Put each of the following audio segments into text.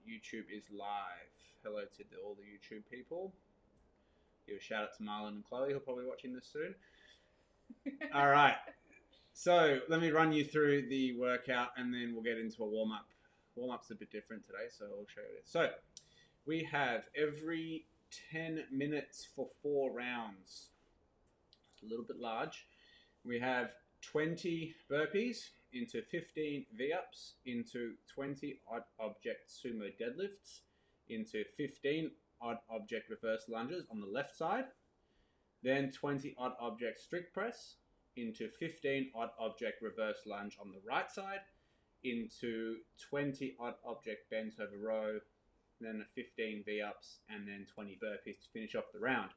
YouTube is live. Hello to all the YouTube people. Give a shout out to Marlon and Chloe, who are probably watching this soon. All right. So let me run you through the workout and then we'll get into a warm-up. Warm-up's a bit different today, so I'll show you this. So we have every 10 minutes for 4 rounds. A little bit large. We have 20 burpees into 15 V-ups, into 20 odd object sumo deadlifts, into 15 odd object reverse lunges on the left side, then 20 odd object strict press, into 15 odd object reverse lunge on the right side, into 20 odd object bent over row, then 15 V-ups, and then 20 burpees to finish off the round.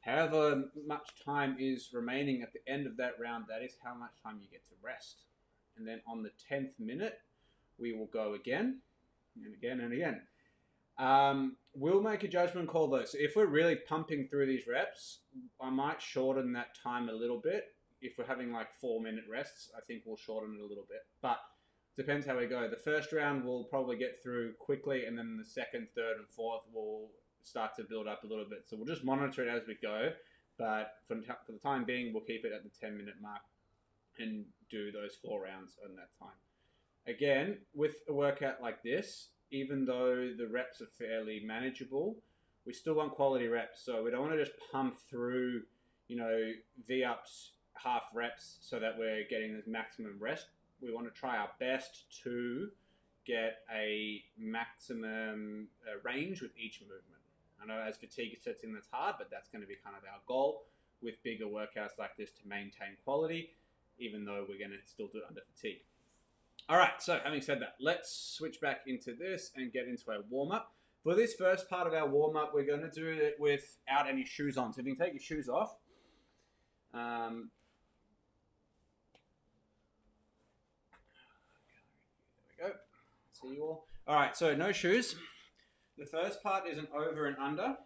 However much time is remaining at the end of that round, that is how much time you get to rest. And then on the 10th minute, we will go again and again and again. We'll make a judgment call though. So if we're really pumping through these reps, I might shorten that time a little bit. If we're having like 4-minute rests, I think we'll shorten it a little bit. But depends how we go. The first round we'll probably get through quickly, and then the second, third, and fourth will start to build up a little bit. So we'll just monitor it as we go. But for the time being, we'll keep it at the 10-minute mark and do those 4 rounds on that time. Again, with a workout like this, even though the reps are fairly manageable, we still want quality reps. So we don't want to just pump through, V-ups, half reps so that we're getting this maximum rest. We want to try our best to get a maximum range with each movement. I know as fatigue sets in, that's hard, but that's going to be kind of our goal with bigger workouts like this, to maintain quality, even though we're going to still do it under fatigue. All right, so having said that, let's switch back into this and get into our warm-up. For this first part of our warm-up, we're going to do it without any shoes on. So if you can take your shoes off. There we go. See you all. All right, so no shoes. The first part is an over and under. I'll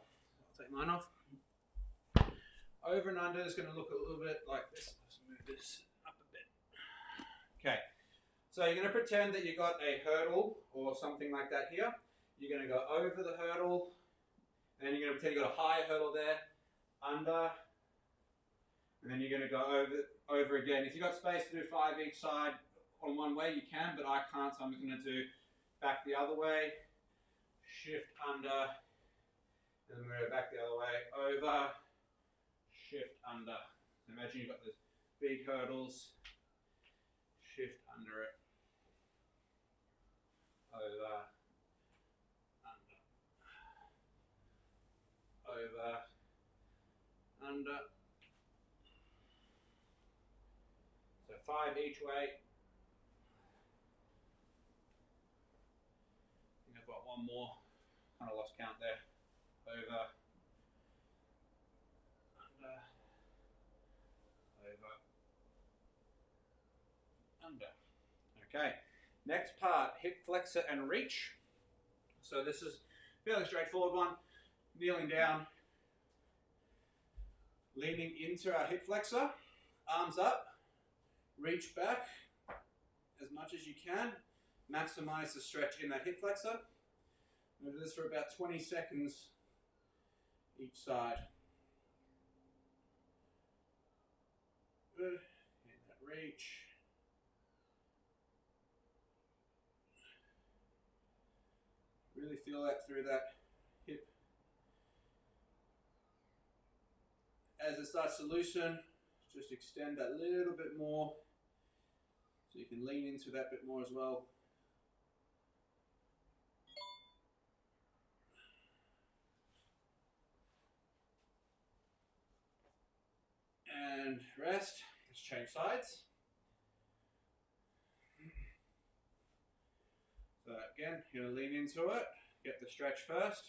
take mine off. Over and under is going to look a little bit like this. Let's move this up a bit. Okay. So you're going to pretend that you got a hurdle or something like that here. You're going to go over the hurdle, and you're going to pretend you got a higher hurdle there, under, and then you're going to go over again. If you've got space to do 5 each side on one way, you can, but I can't, so I'm just going to do back the other way, shift under, and then we're going to go back the other way, over, shift under. So imagine you've got those big hurdles, shift under it, over, under, over, under. So 5 each way. I think I've got one more. Kind of lost count there. Over, under, over, under. Okay. Next part, hip flexor and reach. So this is a fairly straightforward one. Kneeling down, leaning into our hip flexor, arms up, reach back as much as you can, maximize the stretch in that hip flexor. We'll do this for about 20 seconds each side. Good, and that reach. Really feel that through that hip. As it starts to loosen, just extend that little bit more so you can lean into that bit more as well. And rest. Let's change sides. So again, you're going to lean into it, get the stretch first,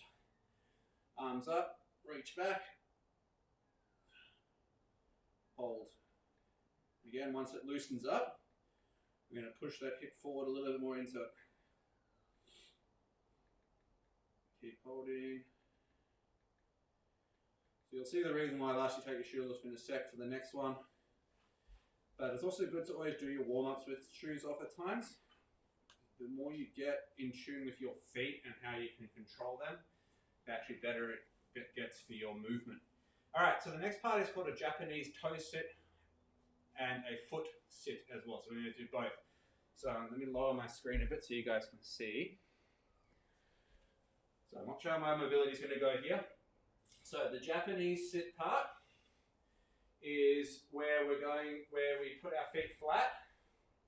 arms up, reach back, hold. Again, once it loosens up, we're going to push that hip forward a little bit more into it. Keep holding. So you'll see the reason why I'll ask you to take your shoes off in a sec for the next one. But it's also good to always do your warm-ups with shoes off at times. the more you get in tune with your feet and how you can control them, the actually better it gets for your movement. All right, so the next part is called a Japanese toe sit and a foot sit as well. So we're going to do both. So let me lower my screen a bit so you guys can see. So I'm not sure how my mobility is going to go here. So the Japanese sit part is where we put our feet flat.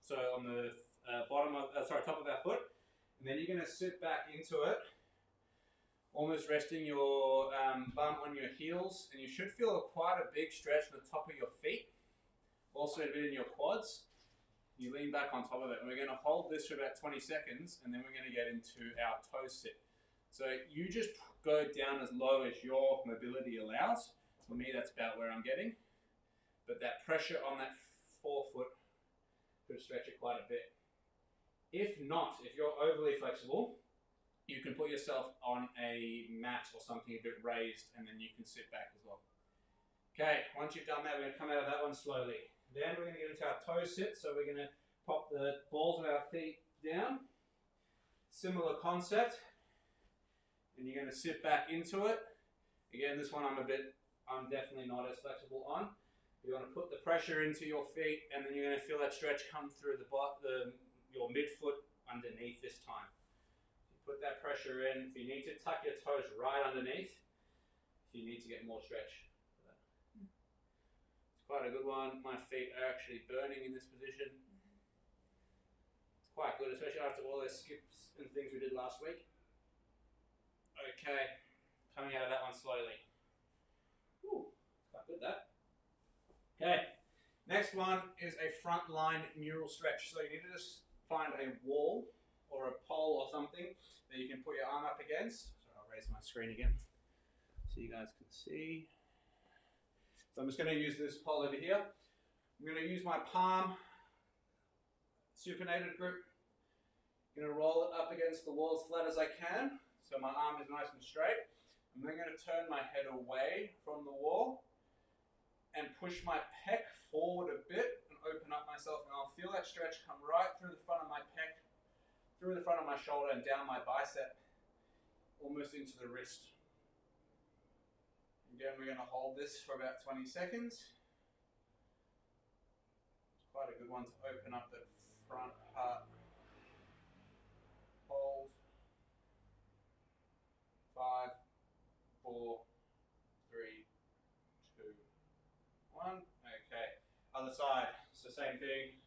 So on the top of our foot, and then you're going to sit back into it, almost resting your bum on your heels, and you should feel quite a big stretch at the top of your feet, also a bit in your quads. You lean back on top of it, and we're going to hold this for about 20 seconds, and then we're going to get into our toe sit. So you just go down as low as your mobility allows. For me, that's about where I'm getting. But that pressure on that forefoot could stretch it quite a bit. If not, if you're overly flexible, you can put yourself on a mat or something a bit raised, and then you can sit back as well. Okay, once you've done that, we're going to come out of that one slowly. Then we're going to get into our toe sit. So we're going to pop the balls of our feet down. Similar concept. And you're going to sit back into it. Again, this one I'm definitely not as flexible on. You want to put the pressure into your feet, and then you're going to feel that stretch come through your midfoot underneath this time. You put that pressure in. If you need to, tuck your toes right underneath. If you need to get more stretch. It's quite a good one. My feet are actually burning in this position. It's quite good, especially after all those skips and things we did last week. Okay, coming out of that one slowly. Ooh, quite good that. Okay, next one is a front line neural stretch. So you need to just find a wall or a pole or something that you can put your arm up against. So I'll raise my screen again so you guys can see. So I'm just going to use this pole over here. I'm going to use my palm supinated grip. I'm going to roll it up against the wall as flat as I can. So my arm is nice and straight. I'm then going to turn my head away from the wall and push my pec forward a bit and open up myself, and I'll feel that stretch come right through the front of my pec, through the front of my shoulder and down my bicep, almost into the wrist. Again, we're going to hold this for about 20 seconds. It's quite a good one to open up the front part. Hold. 5, 4, 3, 2, 1. Okay. Other side. It's the same thing.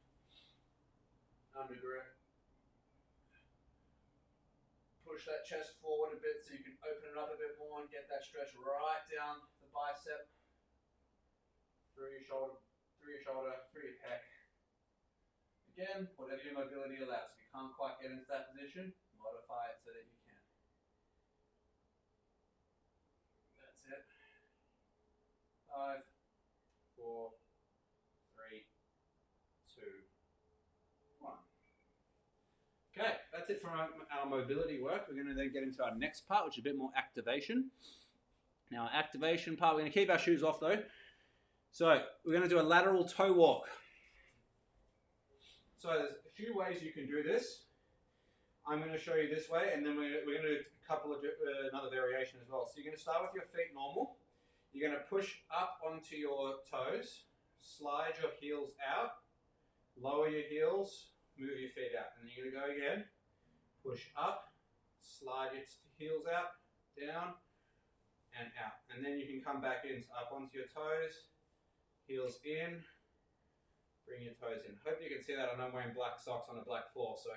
Under grip. Push that chest forward a bit so you can open it up a bit more and get that stretch right down the bicep. Through your shoulder, through your pec. Again, whatever your mobility allows. If you can't quite get into that position, modify it so that you can. That's it. 5, 4, 3, 2, 1. Okay, that's it for our mobility work. We're going to then get into our next part, which is a bit more activation. Now, our activation part, we're going to keep our shoes off though. So, we're going to do a lateral toe walk. So, there's a few ways you can do this. I'm going to show you this way, and then we're going to do a couple of another variation as well. So, you're going to start with your feet normal. You're going to push up onto your toes, slide your heels out, lower your heels, move your feet out. And you're going to go again, push up, slide your heels out, down, and out. And then you can come back in, so up onto your toes, heels in, bring your toes in. Hope you can see that. I'm wearing black socks on a black floor, so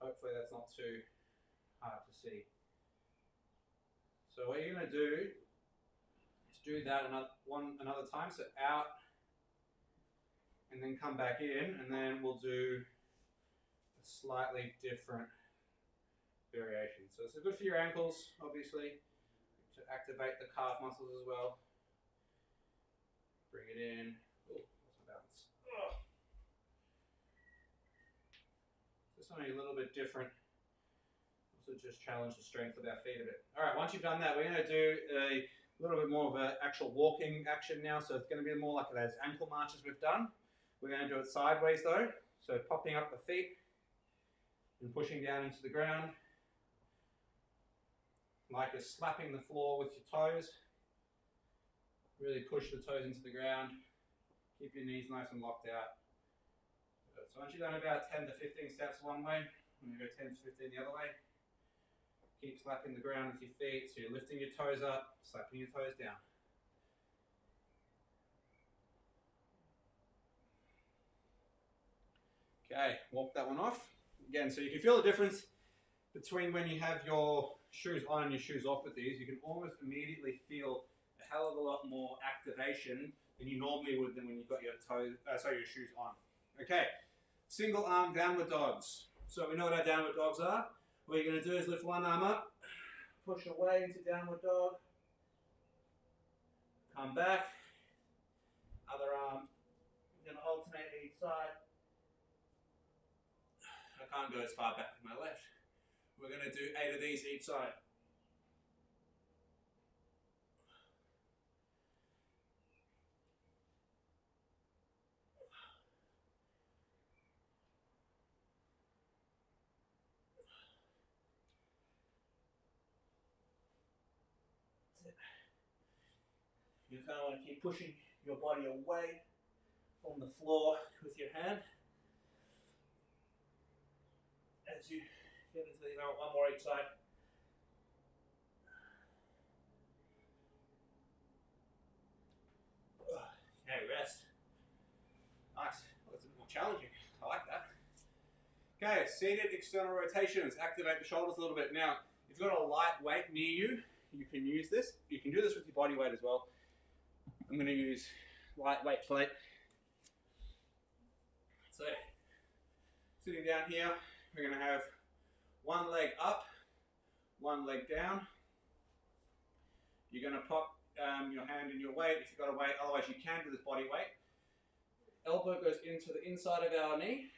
hopefully that's not too hard to see. So what you're going to do is do that another time. So out, and then come back in, and then we'll do a slightly different variation. So it's good for your ankles, obviously, to activate the calf muscles as well. Bring it in. Oh, lost my balance. Oh. This one is a little bit different. Also just challenge the strength of our feet a bit. All right, once you've done that, we're going to do a little bit more of an actual walking action now. So it's going to be more like those ankle marches we've done. We're going to do it sideways though. So popping up the feet, and pushing down into the ground, like you're slapping the floor with your toes. Really push the toes into the ground. Keep your knees nice and locked out. So once you've done about 10 to 15 steps one way, I'm going to go 10 to 15 the other way. Keep slapping the ground with your feet, so you're lifting your toes up, slapping your toes down. Okay, walk that one off. Again, so you can feel the difference between when you have your shoes on and your shoes off with these. You can almost immediately feel a hell of a lot more activation than you normally would than when you've got your your shoes on. Okay, single arm downward dogs. So we know what our downward dogs are. What you're going to do is lift one arm up, push away into downward dog, come back, other arm, you're going to alternate each side. I can't go as far back with my left. We're going to do 8 of these each side. You kind of want to keep pushing your body away from the floor with your hand. As you get into the, one more each side. Okay, rest. Nice. Well, that's a bit more challenging. I like that. Okay, seated external rotations. Activate the shoulders a little bit. Now, if you've got a light weight near you, you can use this. You can do this with your body weight as well. I'm going to use lightweight plate. So, sitting down here, we're going to have one leg up, one leg down. You're going to pop your hand in your weight if you've got a weight, otherwise you can do this body weight. Elbow goes into the inside of our knee,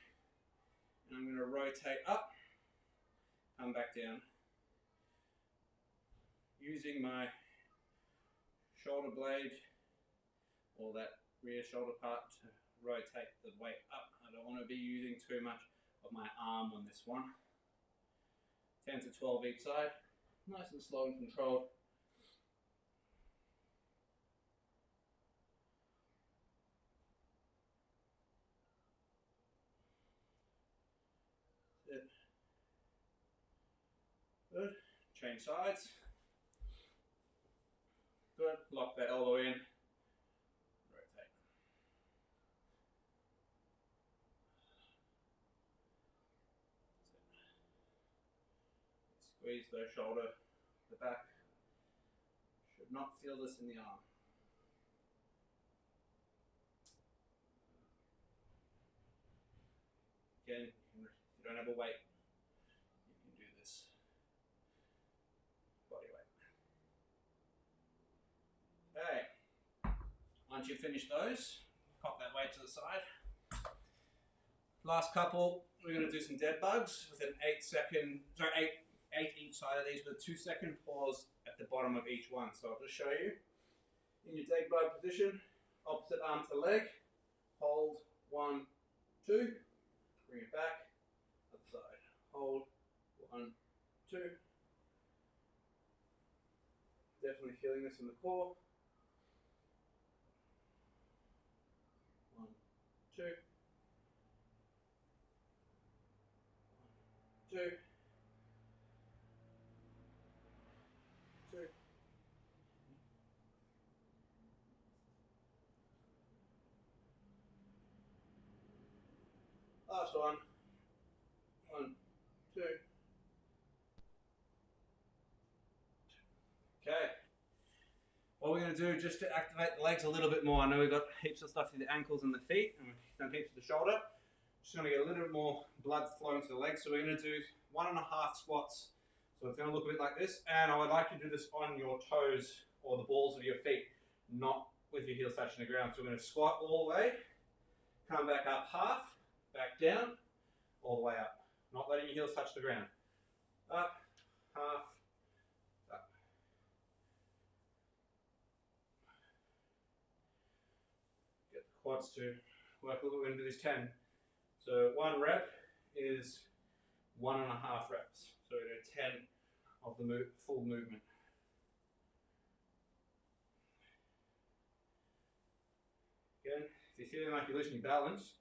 and I'm going to rotate up, come back down. Using my shoulder blade or that rear shoulder part to rotate the weight up. I don't want to be using too much of my arm on this one. 10 to 12 each side, nice and slow and controlled. Good. Change sides. Good. Lock that elbow in. Rotate. Squeeze the shoulder, the back. Should not feel this in the arm. Again, if you don't have a weight, you can do this body weight. Okay, once you've finished those, pop that weight to the side. Last couple, we're going to do some dead bugs with an 8 each side of these with a 2-second pause at the bottom of each one. So I'll just show you. In your dead bug position, opposite arm to leg, hold 1, 2, bring it back, other side, hold 1, 2. Definitely feeling this in the core. 1, 2. 1, 2. 2. Last one. 1, 2. Okay. What we're going to do just to activate the legs a little bit more. I know we've got heaps of stuff in the ankles and the feet, and we've done heaps of the shoulder. Just going to get a little bit more blood flowing to the legs. So we're going to do 1.5 squats. So it's going to look a bit like this, and I would like you to do this on your toes or the balls of your feet, not with your heels touching the ground. So we're going to squat all the way, come back up half, back down, all the way up. Not letting your heels touch the ground. Up, half, up. Get the quads to work a little bit. We're going to do this 10. So 1 rep is 1.5 reps. So we do 10 of the full movement. Again, if you're feeling like you're losing your balance,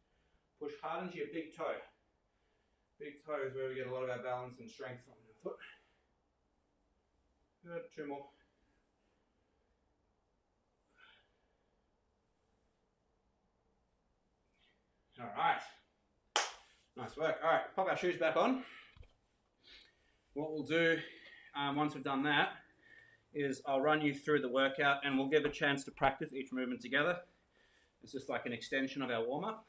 push hard into your big toe. Big toe is where we get a lot of our balance and strength from the foot. Good, 2 more. All right, nice work. All right, pop our shoes back on. What we'll do once we've done that is I'll run you through the workout and we'll give a chance to practice each movement together. It's just like an extension of our warm-up.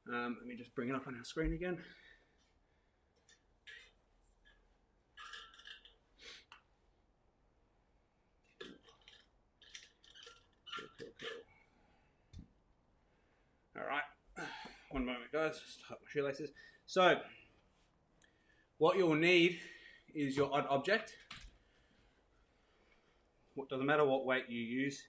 Let me just bring it up on our screen again. All right, 1 moment guys, just tie my shoelaces. So, what you'll need is your odd object. It doesn't matter what weight you use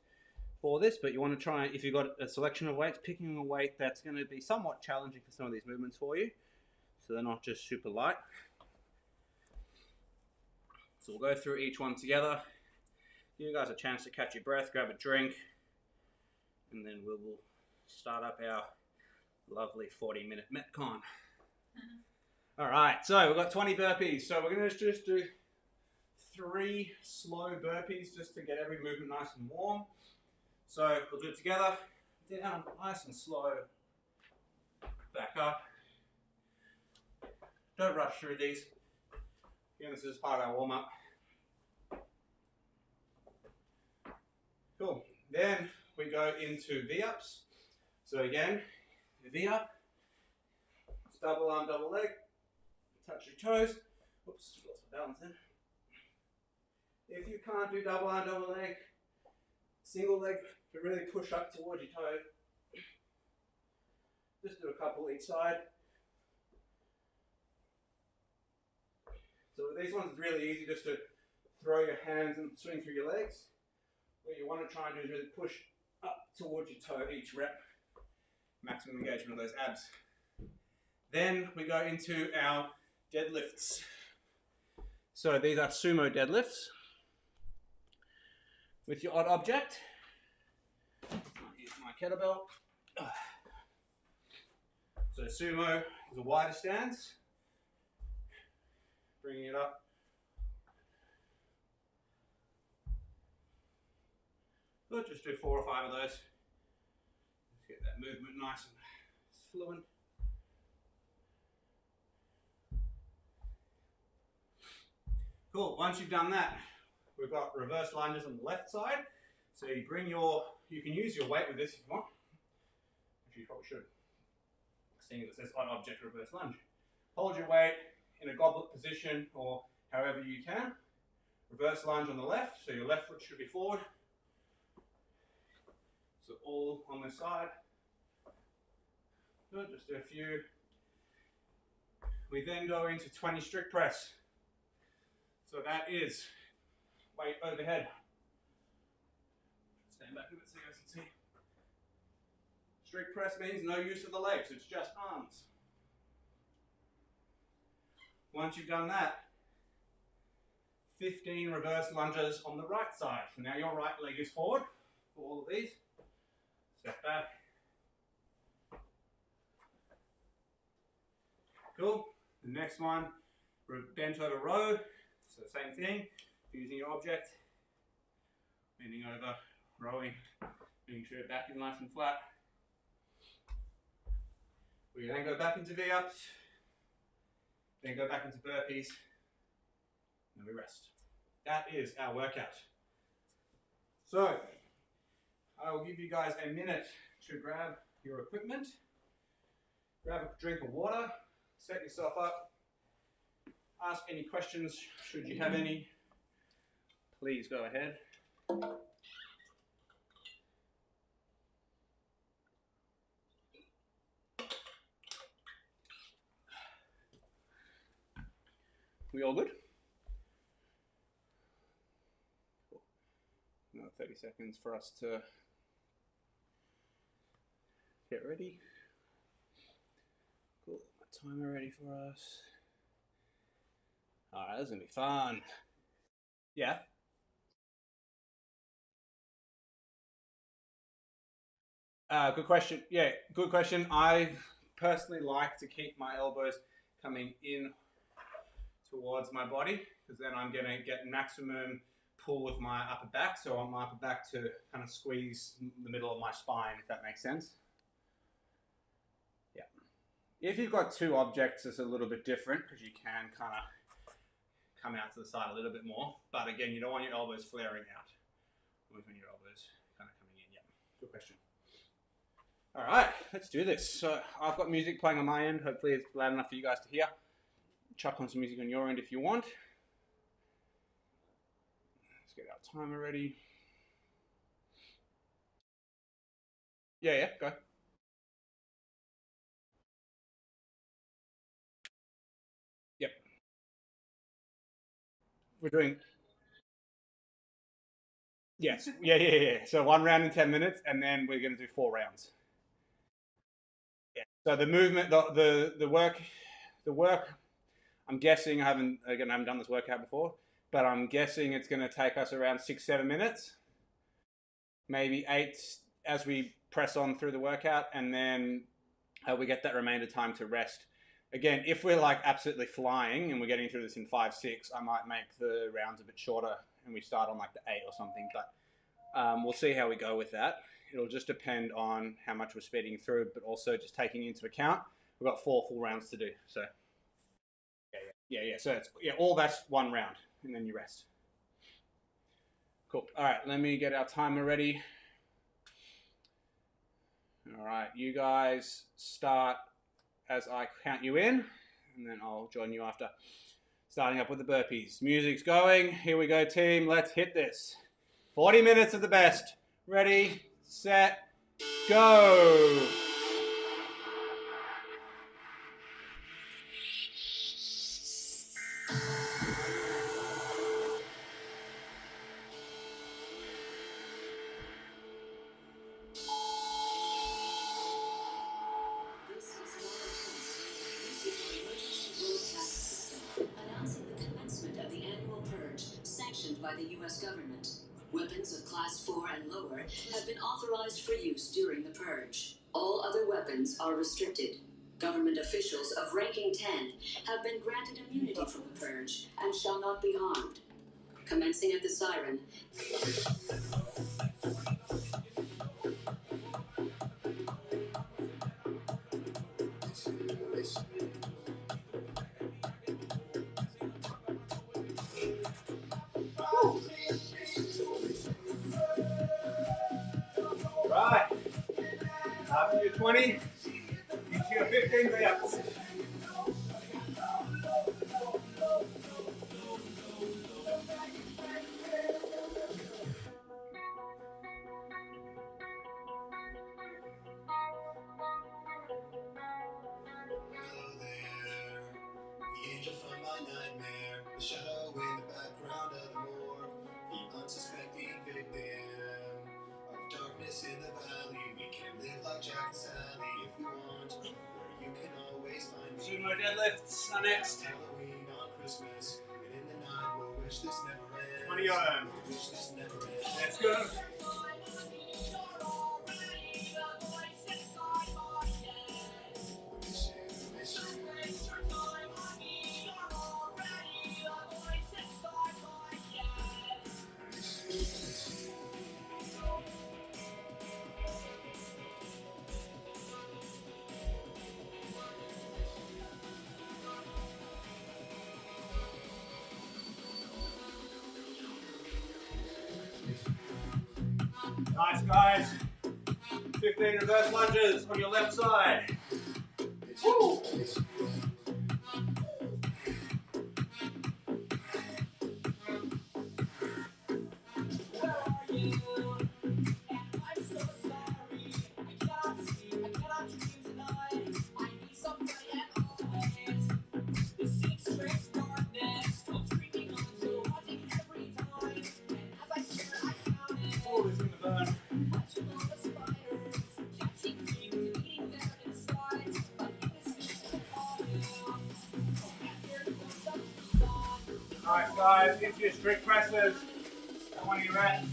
for this, but you want to try, if you've got a selection of weights, picking a weight that's going to be somewhat challenging for some of these movements for you, so they're not just super light. So we'll go through each one together, give you guys a chance to catch your breath, grab a drink, and then we'll start up our lovely 40-minute Metcon. All right, so we've got 20 burpees. So we're going to just do 3 slow burpees just to get every movement nice and warm. So we'll do it together. Down, nice and slow. Back up. Don't rush through these. Again, this is part of our warm-up. Cool. Then we go into V-ups. So again, V-up. It's double arm, double leg. Touch your toes. Oops, lost my balance then. If you can't do double arm, double leg, single leg, to really push up towards your toe. Just do a couple each side. So with these ones, it's really easy just to throw your hands and swing through your legs. What you want to try and do is really push up towards your toe each rep. Maximum engagement of those abs. Then we go into our deadlifts. So these are sumo deadlifts. With your odd object, I'll use my kettlebell. So sumo is a wider stance. Bringing it up. We'll just do 4 or 5 of those. Let's get that movement nice and fluent. Cool, once you've done that, we've got reverse lunges on the left side. So you bring you can use your weight with this if you want. Actually, you probably should. Seeing that it says odd object reverse lunge. Hold your weight in a goblet position or however you can. Reverse lunge on the left, so your left foot should be forward. So all on this side. Good, just do a few. We then go into 20 strict press. So that is weight overhead. Stand back a bit so you guys can see. Strict press means no use of the legs, it's just arms. Once you've done that, 15 reverse lunges on the right side. So now your right leg is forward for all of these. Step back. Cool. The next one, bent over row. So same thing, using your object, bending over, rowing, making sure your back is nice and flat. We then go back into V-ups, then go back into burpees, and we rest. That is our workout. So, I will give you guys a minute to grab your equipment, grab a drink of water, set yourself up, ask any questions should you have any. Please go ahead. We all good? Cool. Another 30 seconds for us to get ready. Cool. My timer ready for us. right, this is gonna be fun. Yeah. Good question. Yeah, good question. I personally like to keep my elbows coming in towards my body because then I'm going to get maximum pull with my upper back. So I want my upper back to kind of squeeze the middle of my spine, if that makes sense. Yeah. If you've got two objects, it's a little bit different because you can kind of come out to the side a little bit more. But again, you don't want your elbows flaring out. Always want your elbows kind of coming in. Yeah, good question. All right, let's do this. So I've got music playing on my end. Hopefully it's loud enough for you guys to hear. Chuck on some music on your end if you want. Let's get our timer ready. Yeah, go. Yep. We're doing, yes. Yeah. So 1 round in 10 minutes, and then we're going to do 4 rounds. Yeah. So the movement, the work. I'm guessing I haven't done this workout before, but I'm guessing it's going to take us around 6-7 minutes, maybe 8 as we press on through the workout, and then we get that remainder time to rest. Again, if we're like absolutely flying and we're getting through this in 5-6, I might make the rounds a bit shorter and we start on like the 8 or something. But we'll see how we go with that. It'll just depend on how much we're speeding through, but also just taking into account we've got 4 full rounds to do. So yeah. So it's all that's 1 round, and then you rest. Cool. All right, let me get our timer ready. All right, you guys start as I count you in, and then I'll join you after. Starting up with the burpees. Music's going. Here we go, team. Let's hit this. 40 minutes of the best. Ready, set, go. By the U.S. government. Weapons of Class 4 and lower have been authorized for use during the purge. All other weapons are restricted. Government officials of ranking 10 have been granted immunity from the purge and shall not be harmed. Commencing at the siren. Right. After your 20, into your 15 reps. Shadow in the background of the morgue, the unsuspecting victim of darkness in the valley. We can live like Jack and Sally if we want, where you can always find me. Sumo deadlifts are next. Halloween on Christmas, and in the night we'll wish this never ends. 20 on. Wish this never ends. Let's go. Nice, guys. 15 reverse lunges on your left side. Woo. Alright guys, into your strict presses. Come on, you ready?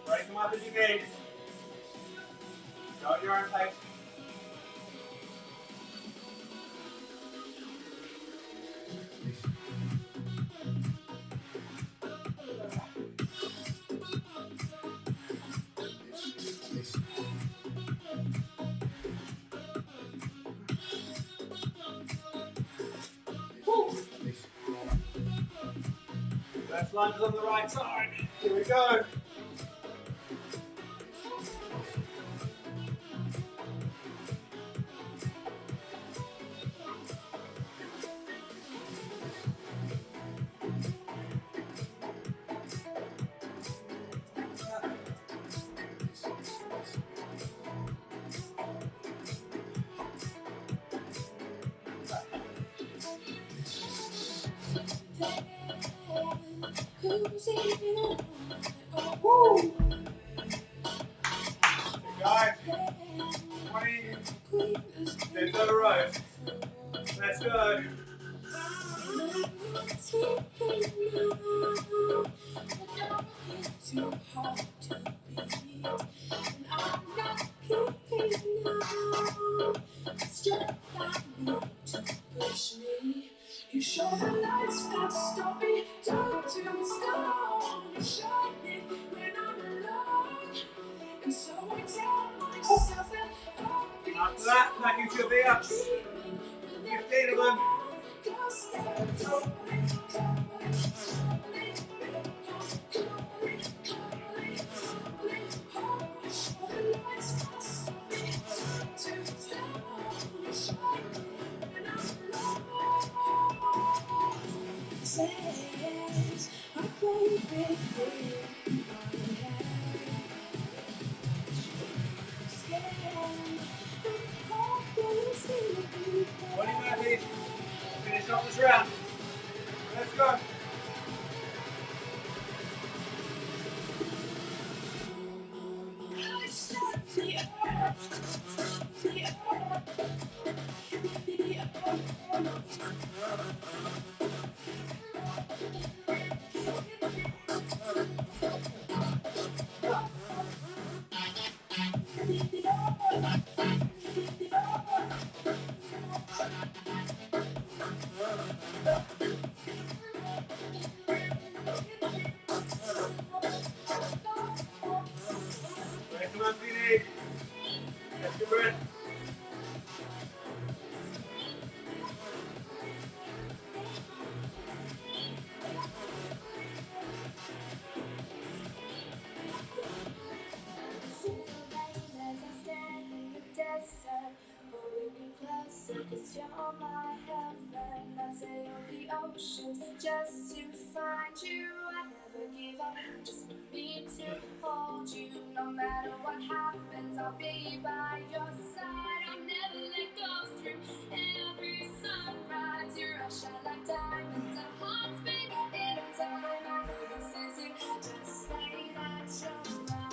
Break them up as you need. Go at your own pace. Left lunge on the right side. Here we go. Woo! Guys, 20 steps on the road. Let's go. You show the lights that stop me, turn to stone. You show me when I'm alone, and so I tell myself that I'll be After that, back into your V-ups. 15 of them. I play big in my head. What Murphy? Finish off this round. Let's go. Break them up if you need. Catch your breath. Cause you're my heaven, I sail the oceans just to find you. I never give up, just need to hold you. No matter what happens, I'll be by your side. I'll never let go through every sunrise. You rush out like diamonds, our hearts beat in time. I know this is you, just say that you're mine.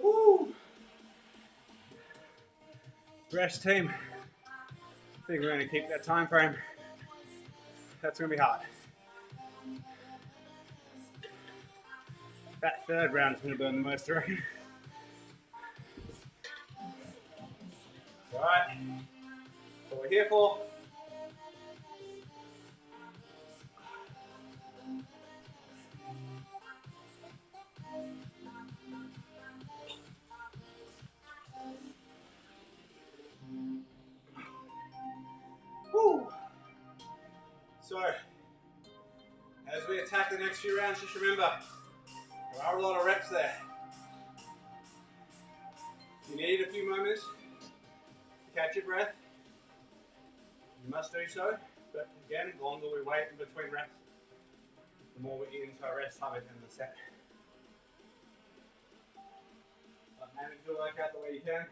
Woo! Rest team. I think we're going to keep that time frame. That's going to be hard. That third round is going to burn the most, I reckon. Alright. That's what we're here for. Woo! So, As we attack the next few rounds, just remember, there are a lot of reps there. You need a few moments to catch your breath. You must do so, but again, the longer we wait in between reps, the more we get into our rest time at the end of the set. But manage to work out the way you can.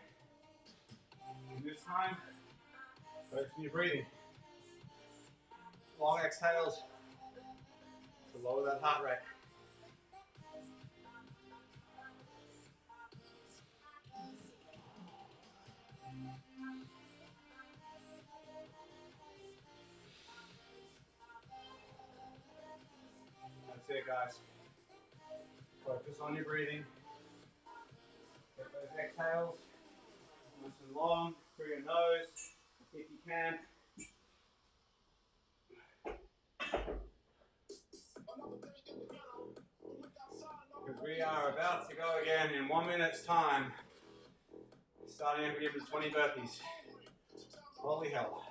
And this time, focus on your breathing. Long exhales to lower that heart rate. That's it, guys. Focus on your breathing. Get those exhales nice and long through your nose if you can. Because we are about to go again in 1 minute's time. Starting up again with 20 burpees. Holy hell.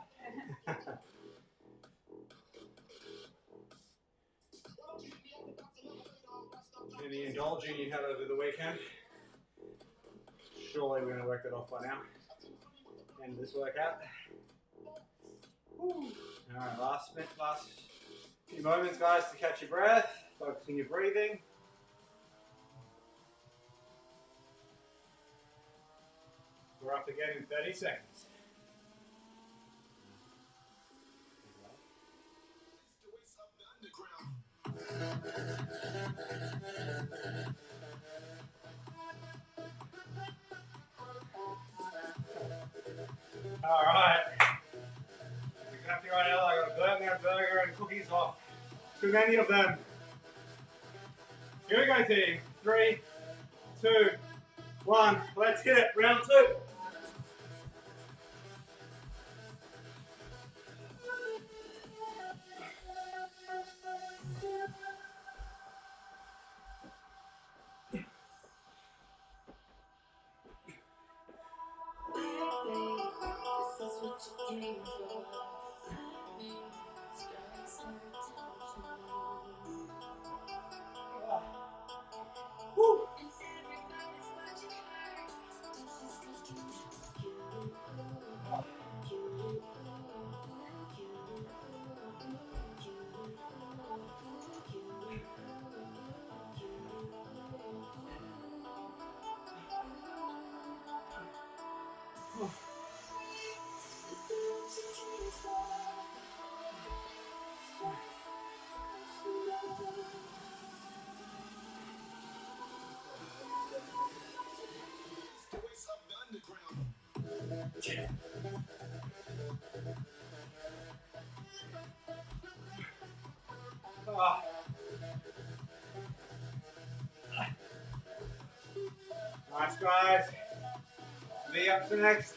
Any indulging you had over the weekend? Surely we're going to work that off by now. End of this workout. Alright, last few moments, guys, to catch your breath. Focusing your breathing. We're up again in 30 seconds. Alright. Exactly right, Ella. I got a burger and cookies off. Too many of them. Here we go, team. 3, 2, 1. Let's hit it. Round 2. Nice, guys. V up to next.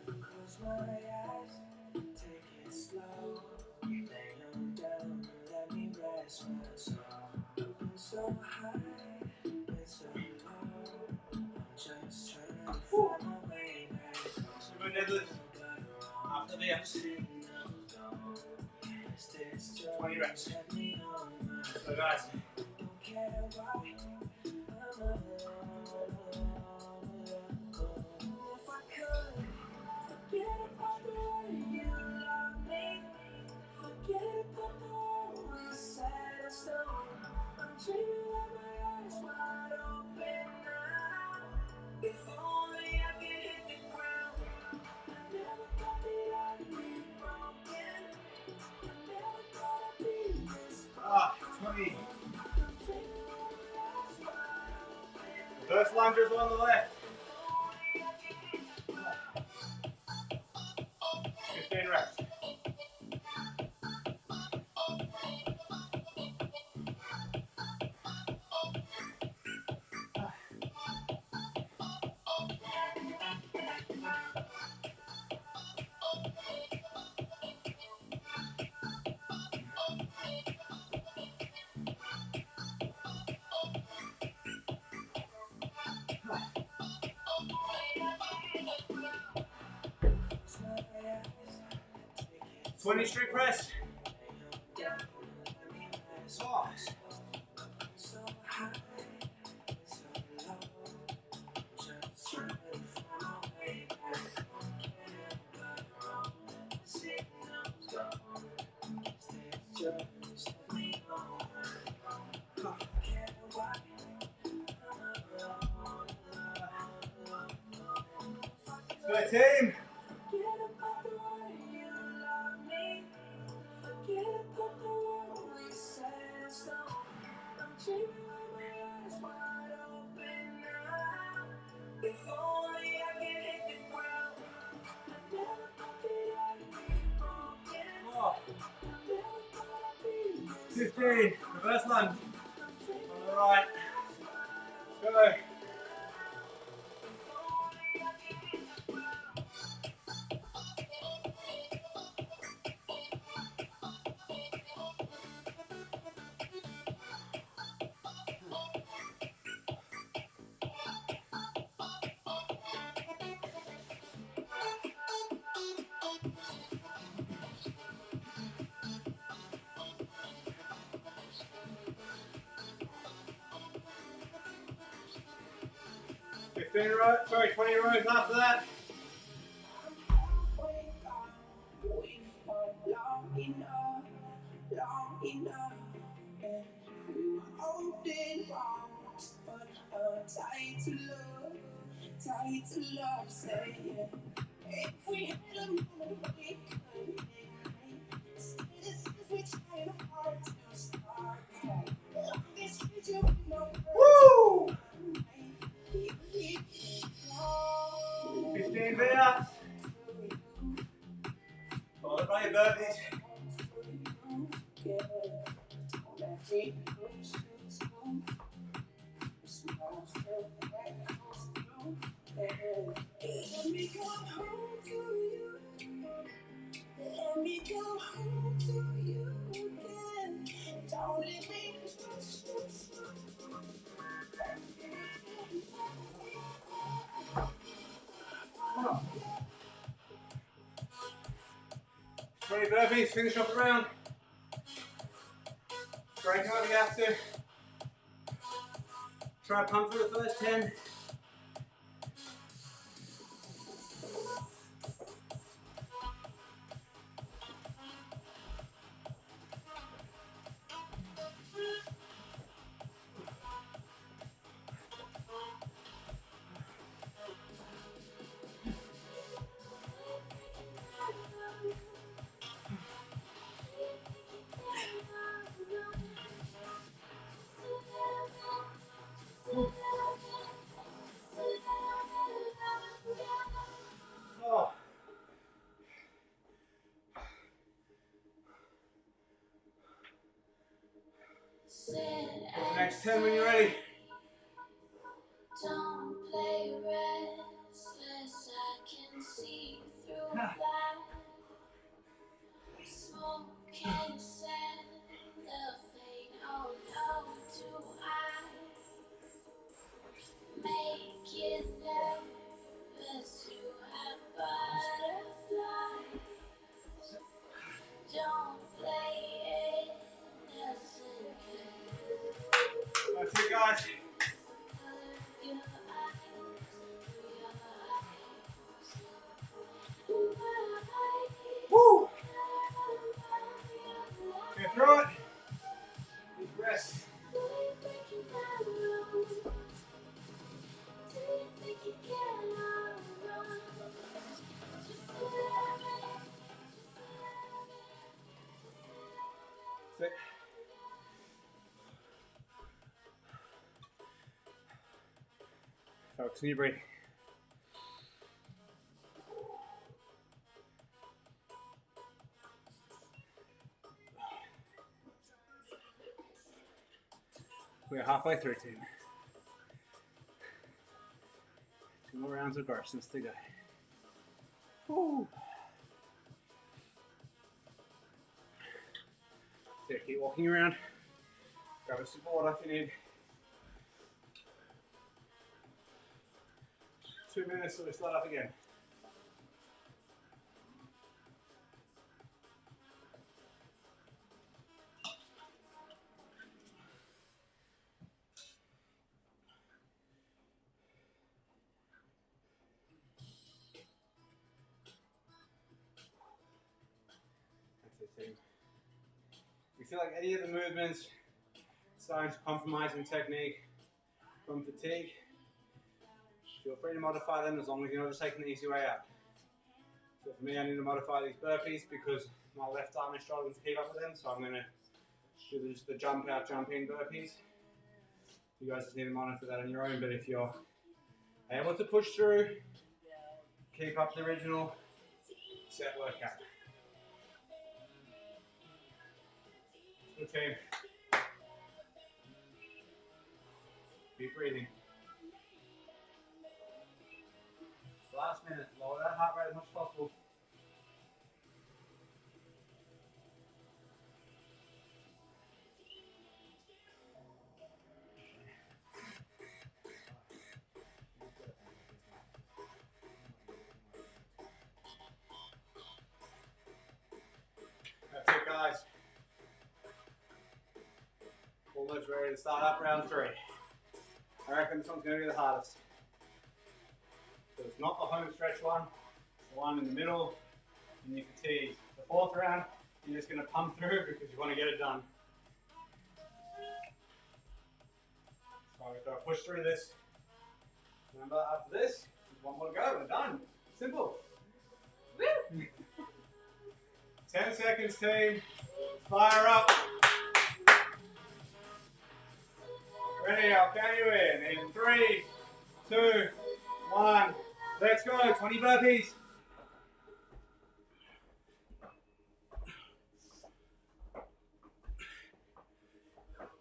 Close my eyes, take it slow. Lay on down, let me rest my soul. Been so high, been so low. I'm just trying to find my way back. Super deadlift. After the ups. 20 reps. So guys. First lungers on the left. 15 reps. 20 strict press. Oh. Good team. Oh. 15, reverse lunge. On the right. Go. 15 rows, sorry, 20 rows after that. Woo! 15 there. Followed by your burpees. Oh. 20 burpees, finish off the round. Break out if you have to. Try to pump through the first 10. Oh. Next 10 when you're ready. Don't play restless, I can see through that. Smoke and cellophane, oh no, do I make you nervous? You have butterflies. Don't play innocent. That's it, guys. Woo! Get through it. Deep rest. Sit. Focus on your breathing. We're halfway through, team. 2 more rounds of Garsons to go. Woo. There, keep walking around. Grab a support if you need. 2 minutes, so we start up again. team. If you feel like any of the movements starting to compromise in technique from fatigue, feel free to modify them as long as you're not just taking the easy way out. So for me, I need to modify these burpees because my left arm is struggling to keep up with them, so I'm going to do just the jump out, jump in burpees. You guys just need to monitor that on your own, but if you're able to push through, keep up the original set workout. Good team. Keep breathing. Last minute, lower that heart rate as much as possible. That's it, guys. Almost ready to start up round 3. I reckon this one's going to be the hardest. So it's not the home stretch one, it's the one in the middle, and you fatigue. The 4th round, you're just going to pump through because you want to get it done. So we've got to push through this. Remember, after this, there's one more to go, we're done. Simple. Woo! 10 seconds, team. Fire up. Ready, I'll count you in 3, 2, 1. Let's go, 20 burpees.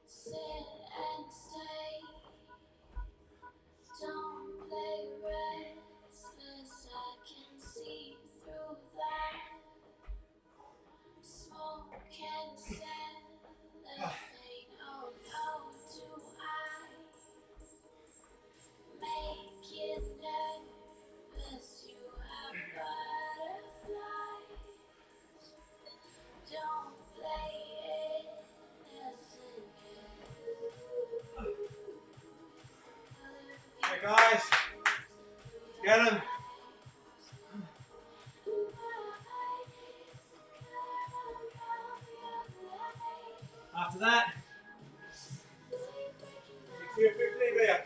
Sit and stay. Don't play restless. I can see through that. Smoke and cellophane. Oh no, do I make you nervous? You have butterflies. Don't play innocent. Hey guys, get him. After that, 250 there.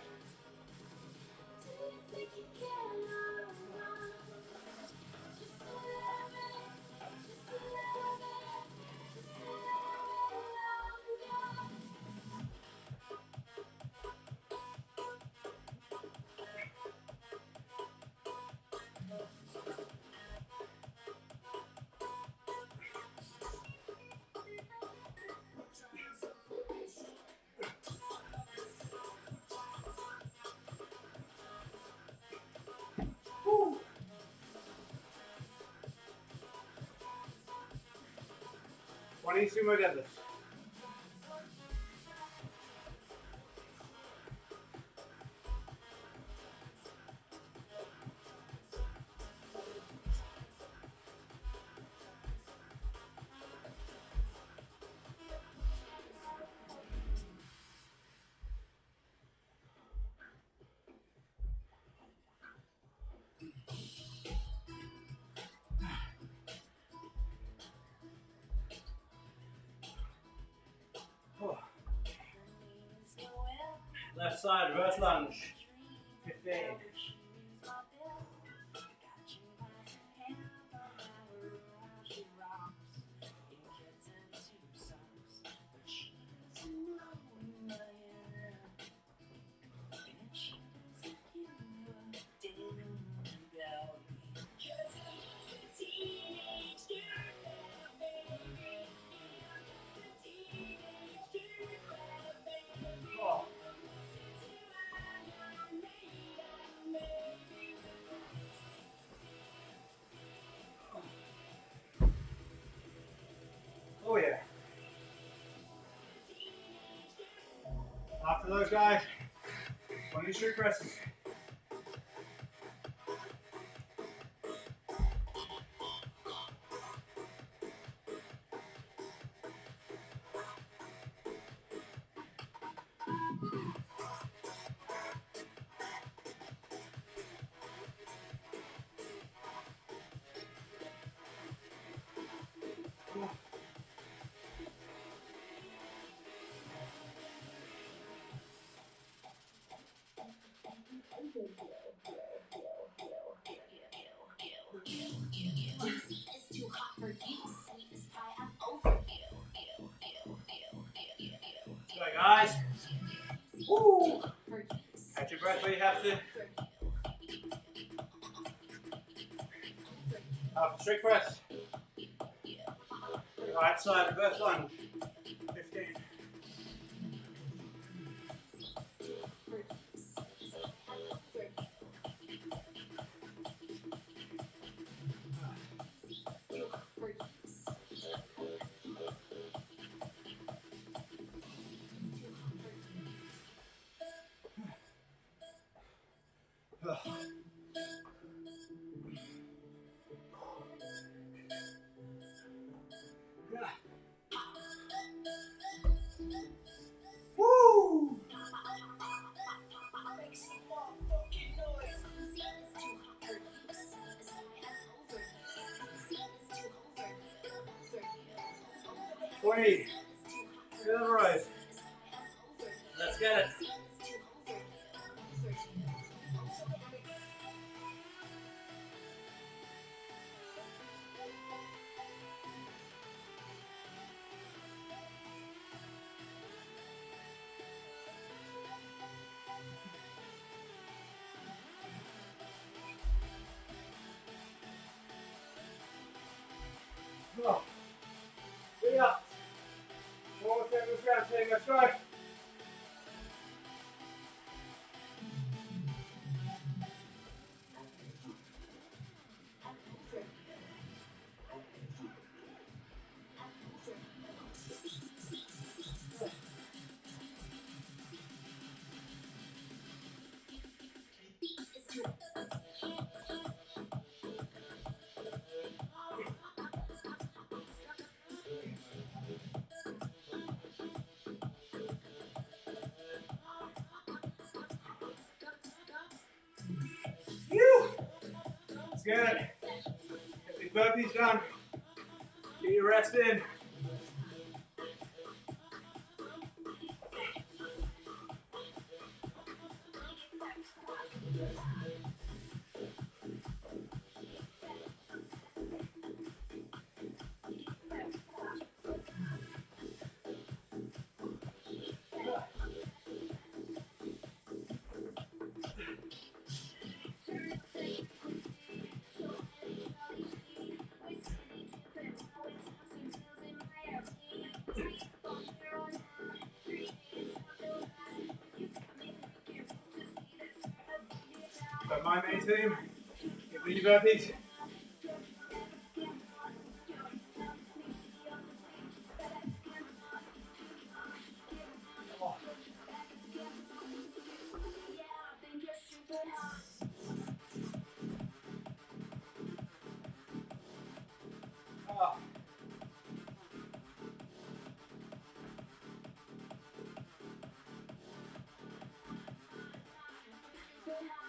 Woo. 20 sumo deadlifts. Oh. Left side, reverse lunge. 15. Oh. Oh yeah. After those guys, 20 street presses. guys. Woo! Catch your breath where you have to. After strict press. Right side, first one. 15. Woo! Make some motherfucking noise. 20. To the right. Let's get it. Oh. Get up. One more second, round team, let's go. Whew. Let's get it. Get these burpees done. Get your rest in. Got my main team. Get the burpees. Oh.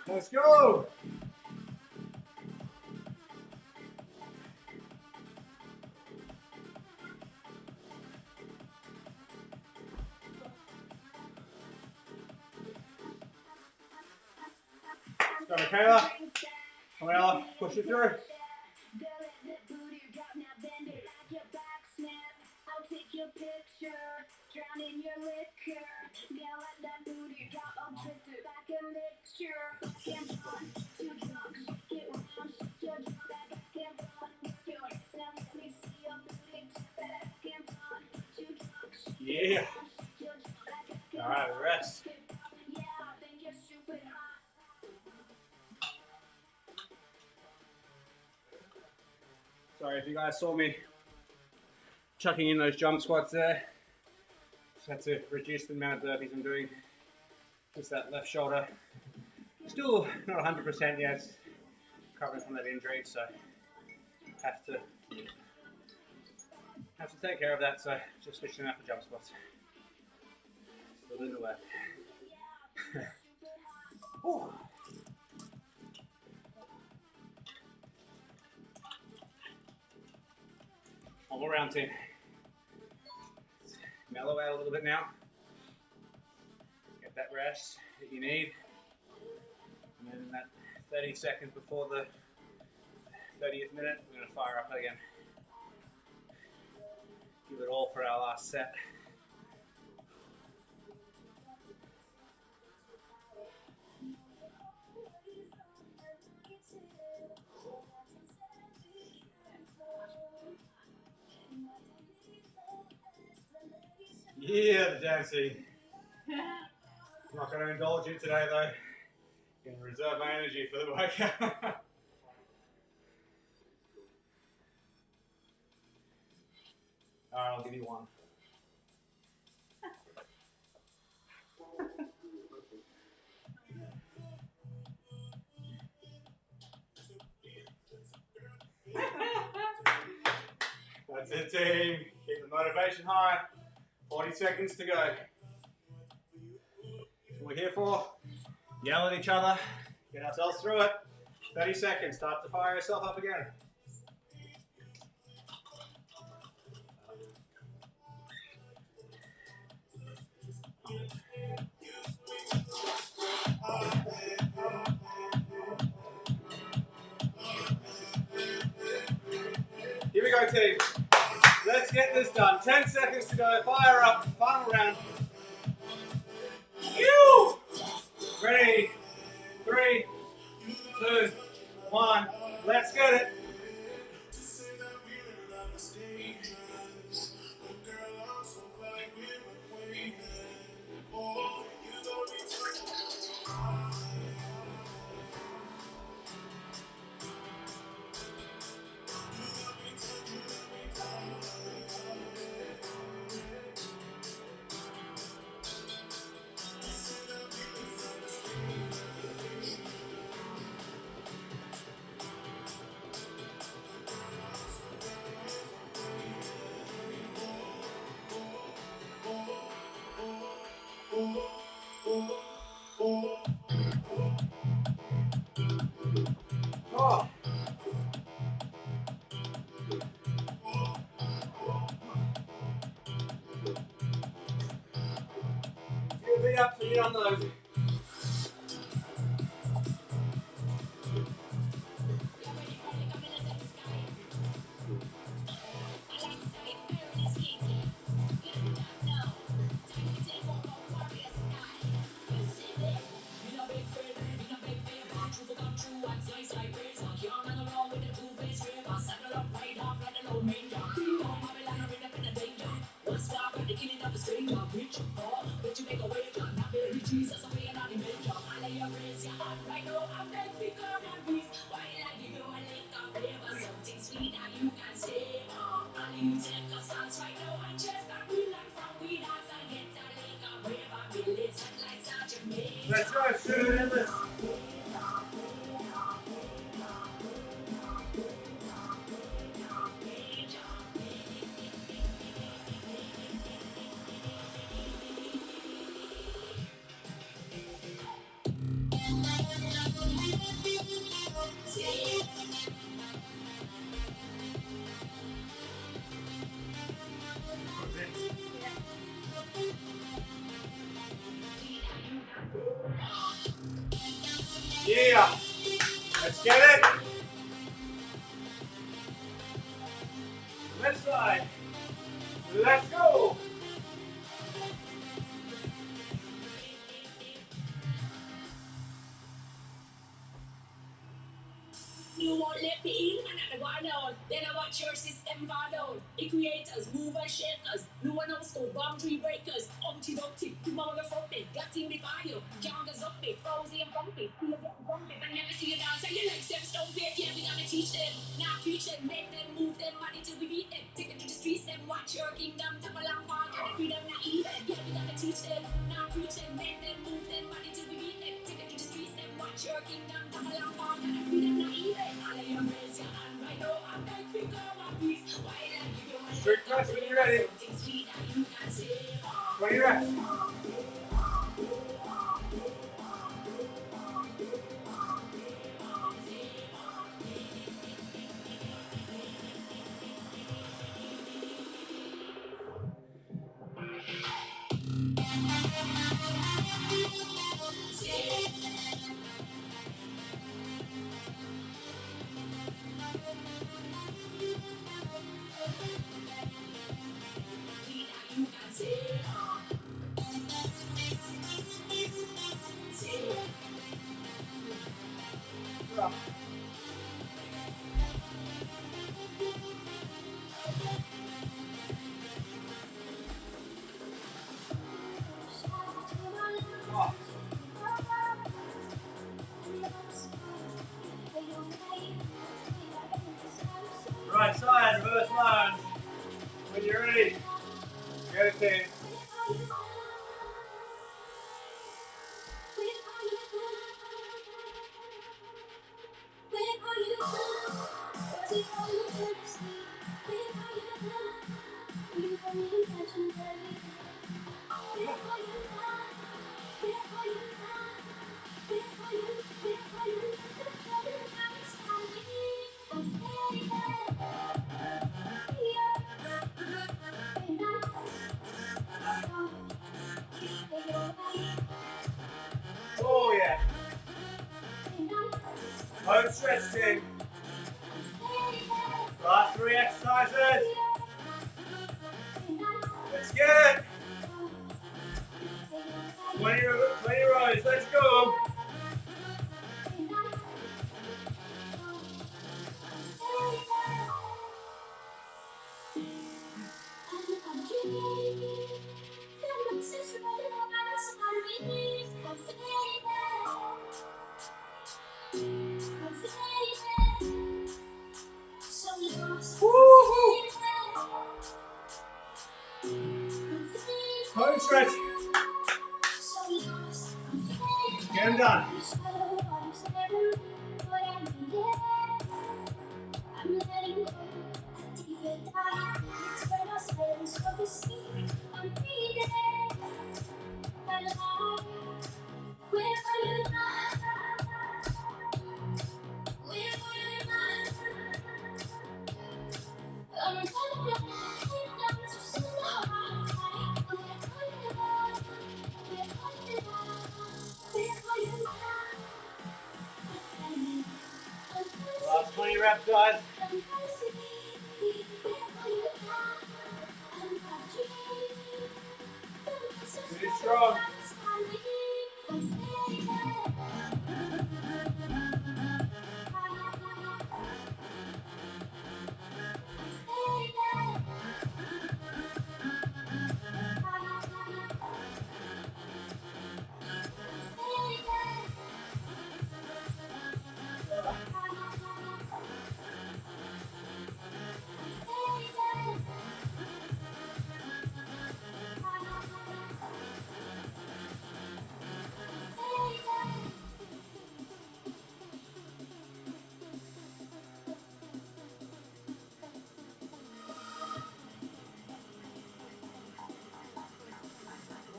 Let's go! Let's go, Michaela. Michaela, push it through. Yeah. All right, rest. Sorry if you guys saw me chucking in those jump squats there. Just had to reduce the amount of burpees I'm doing. Just that left shoulder. Still not 100% yet. Recovering from that injury, so have to take care of that. So just switching out for jump squats. Still in the way. One more round, team. Mellow out a little bit now. Get that rest that you need. And then that 30 seconds before the 30th minute, we're going to fire up again. Give it all for our last set. Yeah, the dancing. I'm not going to indulge you today though. I'm going to reserve my energy for the workout. Alright, I'll give you one. That's it, team. Keep the motivation high. 40 seconds to go. That's what we're here for. Yell at each other. Get ourselves through it. 30 seconds. Start to fire yourself up again. Here we go, team. Let's get this done. 10 seconds to go. Fire up. Final round. You. Ready? 3, 2, 1. Let's get it. Oh. Give me up to you on those. Let's go, shoot it in this. Yeah. Let's get it. Left side. Let's go. You won't let me in, and I go down. Then I watch your system fall down. The creators, movers, shakers. No one else go boundary breakers. Umpty dumpty, you wanna fuck me. Got in the fire, can't get up me. Frozy and bumpy, feel a bit bumpy. But never see you dance, and you like them stone bit. Yeah, we gotta teach them. Now preach them, make them move them body till we beat them. Take them to the streets, them watch your kingdom. Tap along park, and freedom not even. Yeah, we gotta teach them. Now preach them, make them move them body till we beat them. Take them to the streets, them watch your kingdom. Tap along park, and freedom not even. Strict press when you're ready. 20 reps. team. Oh yeah. Home stretch team. Last 3 exercises. Let's get it. 20 rows. Let's go. Woo-hoo. Home stretch. Get them done. Last 20 reps, guys. Pretty strong.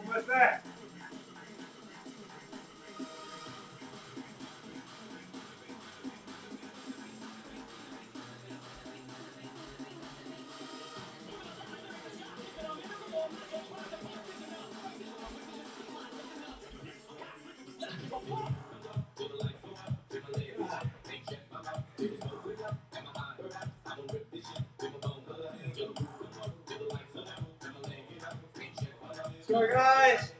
Almost there. Let's go, guys.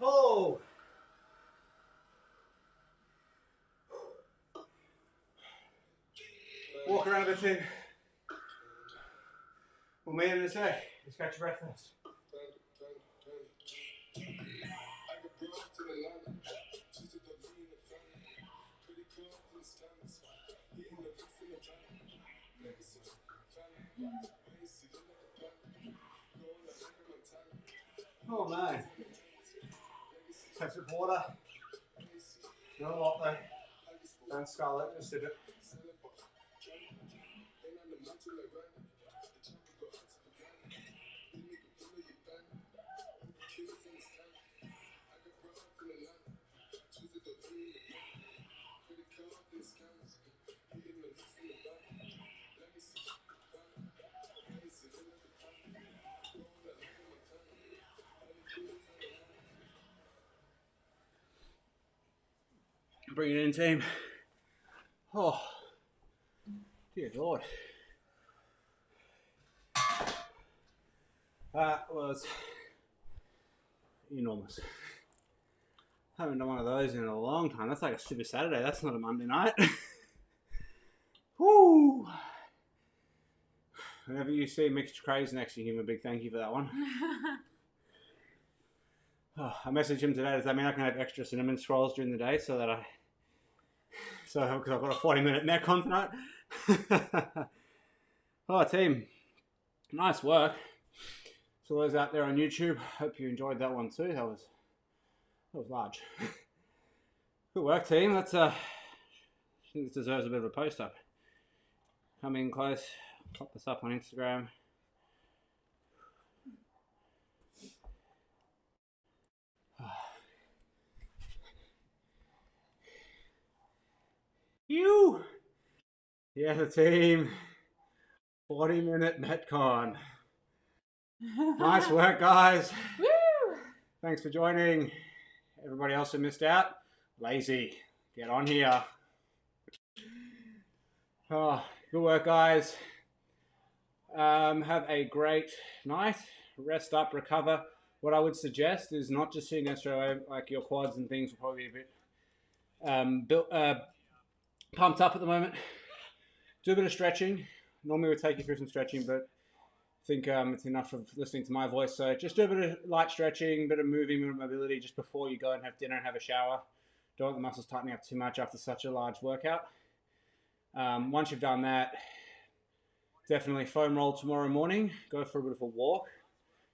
Oh. Walk around a bit, team. We'll meet in a sec. Just catch your breath first. Oh man. Have some water. Not a lot though. Don't scull it, just sip it. Bring it in, team. Oh, dear Lord. That was enormous. Haven't done one of those in a long time. That's like a Super Saturday. That's not a Monday night. Whoo! Whenever you see mixed craze next to him, a big thank you for that one. Oh, I messaged him today. Does that mean I can have extra cinnamon scrolls during the day because I've got a 40-minute neck on tonight? Oh, team, nice work. So those out there on YouTube, hope you enjoyed that one too. That was large. Good work, team. That's I think this deserves a bit of a post up. Come in close, pop this up on Instagram. You! Yeah, the team. 40-minute Metcon. Nice work, guys. Woo! Thanks for joining. Everybody else who missed out, lazy. Get on here. Oh, good work, guys. Have a great night. Rest up, recover. What I would suggest is not just sitting necessarily like your quads and things will probably be a bit pumped up at the moment. Do a bit of stretching. Normally we'll take you through some stretching, but I think it's enough of listening to my voice. So just do a bit of light stretching, a bit of moving mobility just before you go and have dinner and have a shower. Don't want the muscles tightening up too much after such a large workout. Once you've done that, definitely foam roll tomorrow morning. Go for a bit of a walk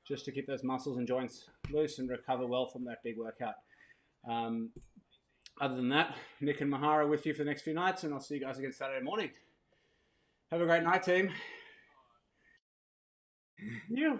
just to keep those muscles and joints loose and recover well from that big workout. Other than that, Nick and Mahara with you for the next few nights, and I'll see you guys again Saturday morning. Have a great night, team. You.